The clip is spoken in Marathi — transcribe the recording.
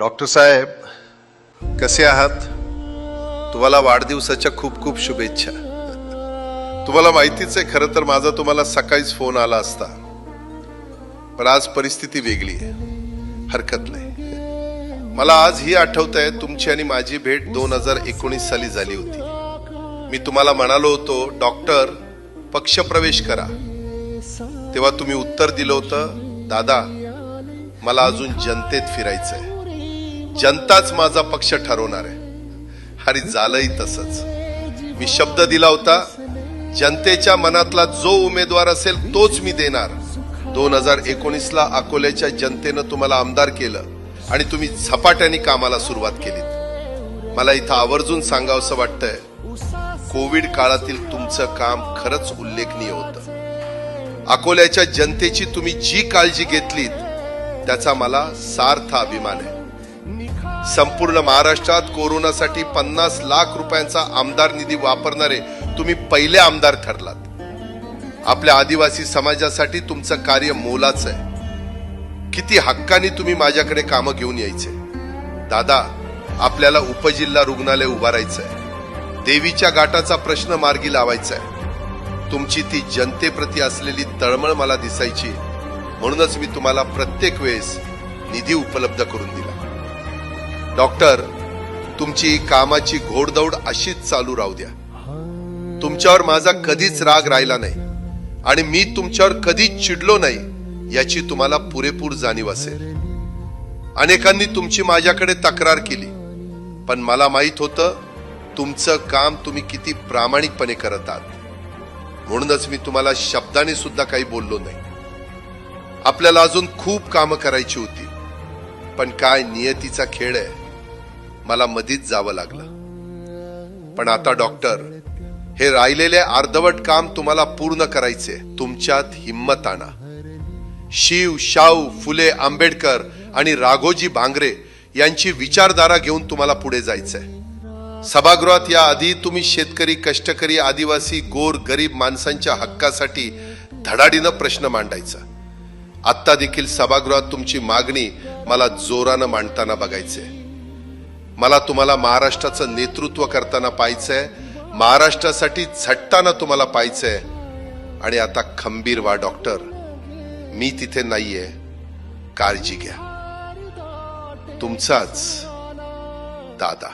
डॉक्टर साहेब, कसे आहात? तुम्हाला वाढदिवसाच्या खूप खूप शुभेच्छा. तुम्हाला माहितीच आहे, खरं तर माझा तुम्हाला सकाळीच फोन आला असता, पण आज परिस्थिती वेगळी आहे. हरकत नाही. मला आज ही आठवत आहे, तुमची आणि माझी भेट 2019 साली झाली होती. मी तुम्हाला म्हणालो होतो, डॉक्टर पक्षप्रवेश करा. तेव्हा तुम्ही उत्तर दिलं होतं, दादा मला अजून जनतेत फिरायचंय, जनताच माझा पक्ष ठरवणार आहे. अरे झालंही तसंच. मी शब्द दिला होता, जनतेच्या मनातला जो उमेदवार असेल तोच मी देणार. 2019 ला अकोल्याच्या जनतेनं तुम्हाला आमदार केलं आणि तुम्ही झपाट्याने कामाला सुरुवात केलीत. मला इथं आवर्जून सांगावंसं वाटतंय, कोविड काळातील तुमचं काम खरंच उल्लेखनीय होतं. अकोल्याच्या जनतेची तुम्ही जी काळजी घेतलीत त्याचा मला सार्थ अभिमान आहे. संपूर्ण महाराष्ट्रात कोरोनासाठी 50 लाख रुपयांचा आमदार निधी वापरणारे तुम्ही पहिले आमदार ठरलात. आपल्या आदिवासी समाजासाठी तुमचं कार्य मोलाचं आहे. किती हक्काने तुम्ही माझ्याकडे कामं घेऊन यायचे. दादा, आपल्याला उपजिल्हा रुग्णालय उभारायचंय, देवीच्या घाटाचा प्रश्न मार्गी लावायचा आहे. तुमची ती जनतेप्रती असलेली तळमळ मला दिसायची, म्हणूनच मी तुम्हाला प्रत्येक वेळेस निधी उपलब्ध करून दिला. डॉक्टर, तुमची कामाची घोडदौड अशीच चालू राहू द्या. तुमच्यावर माझा कधीच राग राहिला नाही आणि मी तुमच्यावर कधीच चिडलो नाही याची तुम्हाला पुरेपूर जाणीव असेल. अनेकांनी तुमची माझ्याकडे तक्रार केली, पण मला माहित होतं तुमचं काम तुम्ही किती प्रामाणिकपणे करत आहात. म्हणूनच मी तुम्हाला शब्दाने सुद्धा काही बोललो नाही. आपल्याला अजून खूप कामं करायची होती, पण काय नियतीचा खेळ आहे, मला मधीच जावं लागलं. पण आता डॉक्टर, हे राहिलेले अर्धवट काम तुम्हाला पूर्ण करायचे. तुमच्यात हिम्मत आणा. शिव, शाहू, फुले, आंबेडकर आणि राघोजी भांगरे यांची विचारधारा घेऊन तुम्हाला पुढे जायचंय. सभागृहात या आधी तुम्ही शेतकरी, कष्टकरी, आदिवासी, गोर, गरीब माणसांच्या हक्कासाठी धडाडीनं प्रश्न मांडायचा. आत्ता देखील सभागृहात तुमची मागणी मला जोरानं मांडताना बघायचंय. मला तुम्हाला महाराष्ट्राचं नेतृत्व करताना पाहायचंय, महाराष्ट्रासाठी झटताना तुम्हाला पाहायचंय. आणि आता खंबीर व्हा डॉक्टर, मी तिथे नाहीये, काळजी घ्या. तुमचाच दादा.